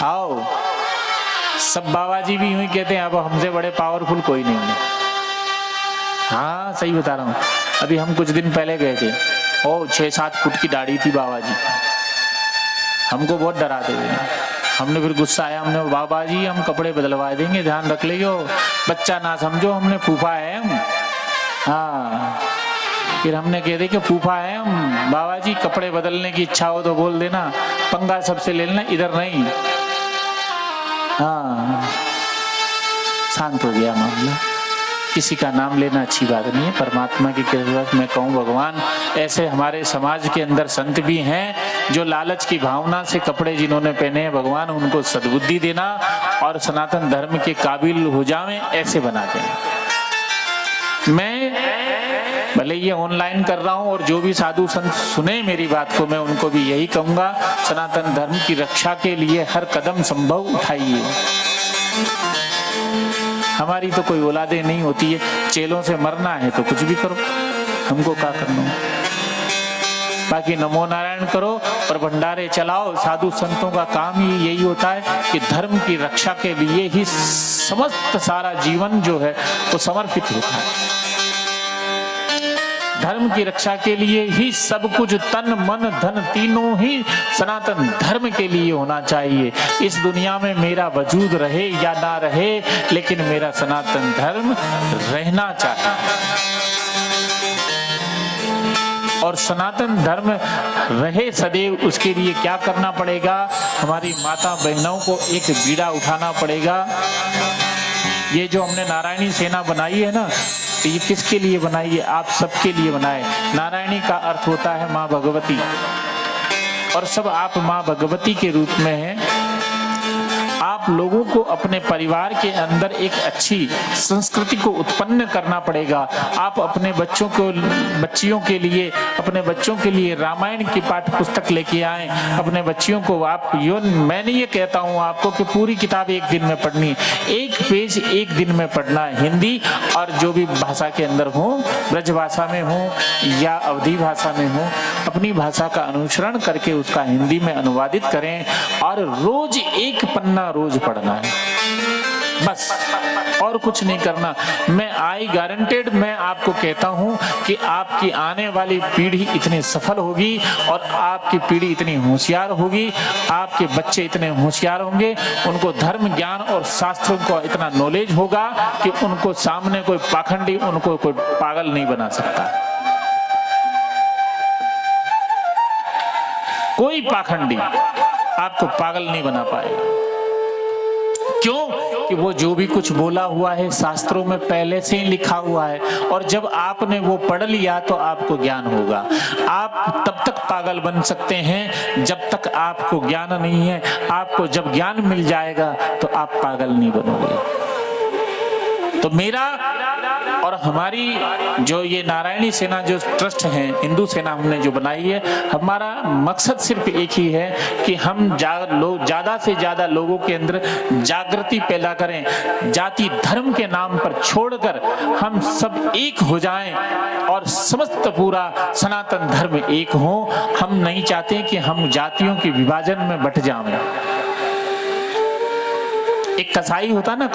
आओ, सब बाबा जी भी यूं ही कहते हैं, अब हमसे बड़े पावरफुल कोई नहीं है। हाँ सही बता रहा हूँ। अभी हम कुछ दिन पहले गए थे, ओ 6-7 फुट की दाढ़ी थी बाबा जी, हमको बहुत डराते थे। हमने फिर गुस्सा आया, हमने बाबा जी हम कपड़े बदलवा देंगे, ध्यान रख लियो, बच्चा ना समझो, हमने फूफा है हम। हाँ फिर हमने कह दे कि फूफा है हम, बाबा जी कपड़े बदलने की इच्छा हो तो बोल देना, पंगा सबसे ले लेना, इधर नहीं। हाँ शांत हो गया मामला। किसी का नाम लेना अच्छी बात नहीं है। परमात्मा की कृपा से मैं कहूँ, भगवान ऐसे हमारे समाज के अंदर संत भी हैं जो लालच की भावना से कपड़े जिन्होंने पहने हैं, भगवान उनको सद्बुद्धि देना और सनातन धर्म के काबिल हो जावें, ऐसे बना दें। मैं भले ये ऑनलाइन कर रहा हूँ और जो भी साधु संत सुने मेरी बात को, मैं उनको भी यही कहूंगा, सनातन धर्म की रक्षा के लिए हर कदम संभव उठाइए। हमारी तो कोई औलादे नहीं होती है, चेलों से मरना है तो कुछ भी करो, हमको क्या करना है। बाकी नमो नारायण करो और भंडारे चलाओ। साधु संतों का काम ही यही होता है कि धर्म की रक्षा के लिए ही समस्त सारा जीवन जो है वो समर्पित होता है। धर्म की रक्षा के लिए ही सब कुछ, तन मन धन तीनों ही सनातन धर्म के लिए होना चाहिए। इस दुनिया में मेरा वजूद रहे या ना रहे, लेकिन मेरा सनातन धर्म रहना चाहिए। और सनातन धर्म रहे सदैव, उसके लिए क्या करना पड़ेगा? हमारी माता बहनों को एक बीड़ा उठाना पड़ेगा। ये जो हमने नारायणी सेना बनाई है ना, तो ये किसके लिए बनाई है? आप सबके लिए बनाए। नारायणी का अर्थ होता है माँ भगवती, और सब आप माँ भगवती के रूप में हैं। आप लोगों को अपने परिवार के अंदर एक अच्छी संस्कृति को उत्पन्न करना पड़ेगा। आप अपने बच्चों को, बच्चियों के लिए, अपने बच्चों के लिए रामायण की पाठ्य पुस्तक लेके आए। अपने बच्चियों को आप मैं नहीं ये कहता हूँ आपको कि पूरी किताब एक दिन में पढ़नी, एक पेज एक दिन में पढ़ना है। हिंदी और जो भी भाषा के अंदर हो, ब्रज भाषा में हो या अवधी भाषा में हो, अपनी भाषा का अनुसरण करके उसका हिंदी में अनुवादित करें और रोज एक पन्ना रोज पढ़ना है, बस और कुछ नहीं करना। मैं आई गारंटेड, मैं आपको कहता हूं कि आपकी आने वाली पीढ़ी इतनी सफल होगी और आपकी पीढ़ी इतनी होशियार होगी, आपके बच्चे इतने होशियार होंगे, उनको धर्म ज्ञान और शास्त्रों का इतना नॉलेज होगा कि उनको सामने कोई पाखंडी उनको कोई पागल नहीं बना सकता। कोई पाखंडी आपको पागल नहीं बना पाएगा। क्यों? कि वो जो भी कुछ बोला हुआ है शास्त्रों में पहले से ही लिखा हुआ है, और जब आपने वो पढ़ लिया तो आपको ज्ञान होगा। आप तब तक पागल बन सकते हैं जब तक आपको ज्ञान नहीं है। आपको जब ज्ञान मिल जाएगा तो आप पागल नहीं बनोगे। तो मेरा और हमारी जो ये नारायणी सेना जो ट्रस्ट है, हिंदू सेना हमने जो बनाई है, हमारा मकसद सिर्फ एक ही है कि हम ज्यादा से ज्यादा लोगों के अंदर जागृति पैदा करें। जाति धर्म के नाम पर छोड़कर हम सब एक हो जाएं और समस्त पूरा सनातन धर्म एक हो। हम नहीं चाहते कि हम जातियों के विभाजन में बट जाएं। एक कसाई होता ना,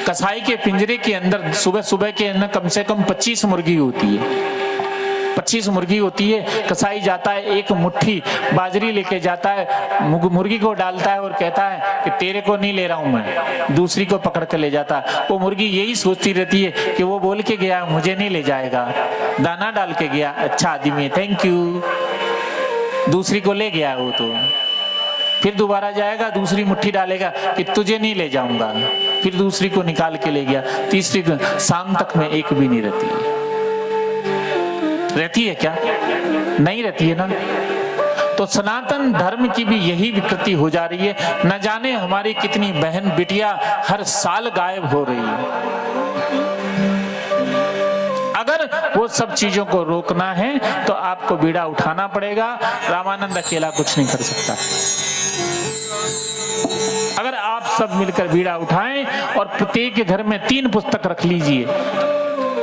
कसाई के पिंजरे के अंदर सुबह सुबह के अंदर कम से कम 25 मुर्गी होती है। 25 मुर्गी होती है। कसाई जाता है, एक मुट्ठी बाजरी लेके जाता है, मुर्गी को डालता है और कहता है कि तेरे को नहीं ले रहा हूं मैं, दूसरी को पकड़ कर ले जाता है। वो मुर्गी यही सोचती रहती है कि वो बोल के गया मुझे नहीं ले जाएगा, दाना डाल के गया, अच्छा आदमी है, थैंक यू, दूसरी को ले गया। वो तो फिर दोबारा जाएगा, दूसरी मुट्ठी डालेगा कि तुझे नहीं ले जाऊंगा, फिर दूसरी को निकाल के ले गया, तीसरी को, शाम तक में एक भी नहीं रहती है। रहती है क्या? नहीं रहती है ना। तो सनातन धर्म की भी यही विकृति हो जा रही है। न जाने हमारी कितनी बहन बिटिया हर साल गायब हो रही है। अगर वो सब चीजों को रोकना है तो आपको बीड़ा उठाना पड़ेगा। रामानंद अकेला कुछ नहीं कर सकता। अगर आप सब मिलकर बीड़ा उठाएं और प्रत्येक घर में 3 पुस्तक रख लीजिए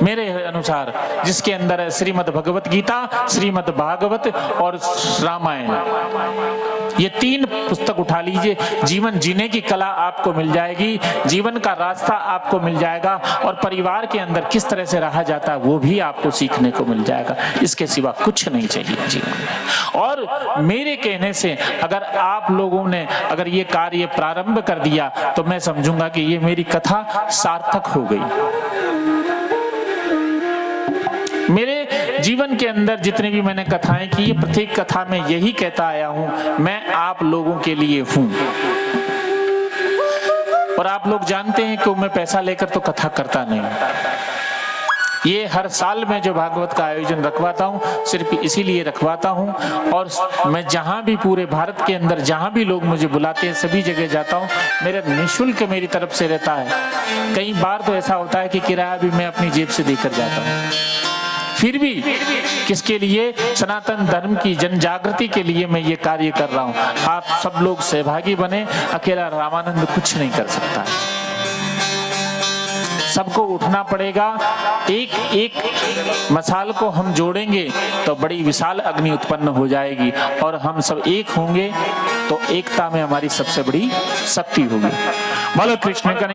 मेरे अनुसार, जिसके अंदर है श्रीमद् भगवत गीता, श्रीमद् भागवत और रामायण। ये 3 पुस्तक उठा लीजिए, जीवन जीने की कला आपको मिल जाएगी, जीवन का रास्ता आपको मिल जाएगा, और परिवार के अंदर किस तरह से रहा जाता है वो भी आपको सीखने को मिल जाएगा। इसके सिवा कुछ नहीं चाहिए जीवन में। और मेरे कहने से अगर आप लोगों ने अगर ये कार्य प्रारंभ कर दिया तो मैं समझूंगा कि ये मेरी कथा सार्थक हो गई। मेरे जीवन के अंदर जितने भी मैंने कथाएं की, प्रत्येक कथा में यही कहता आया हूं, मैं आप लोगों के लिए हूं। और आप लोग जानते हैं कि मैं पैसा लेकर तो कथा करता नहीं। ये हर साल मैं जो भागवत का आयोजन रखवाता हूँ सिर्फ इसीलिए रखवाता हूँ, और मैं जहाँ भी पूरे भारत के अंदर जहाँ भी लोग मुझे बुलाते हैं सभी जगह जाता हूँ। मेरा निःशुल्क मेरी तरफ से रहता है। कई बार तो ऐसा होता है कि किराया भी मैं अपनी जेब से देकर जाता हूँ। फिर भी किसके लिए? सनातन धर्म की जन जागृति के लिए मैं ये कार्य कर रहा हूँ। आप सब लोग सहभागी बने, अकेला रामानंद कुछ नहीं कर सकता। सबको उठना पड़ेगा। एक एक मसाल को हम जोड़ेंगे तो बड़ी विशाल अग्नि उत्पन्न हो जाएगी, और हम सब एक होंगे तो एकता में हमारी सबसे बड़ी शक्ति होगी। बोलो कृष्ण का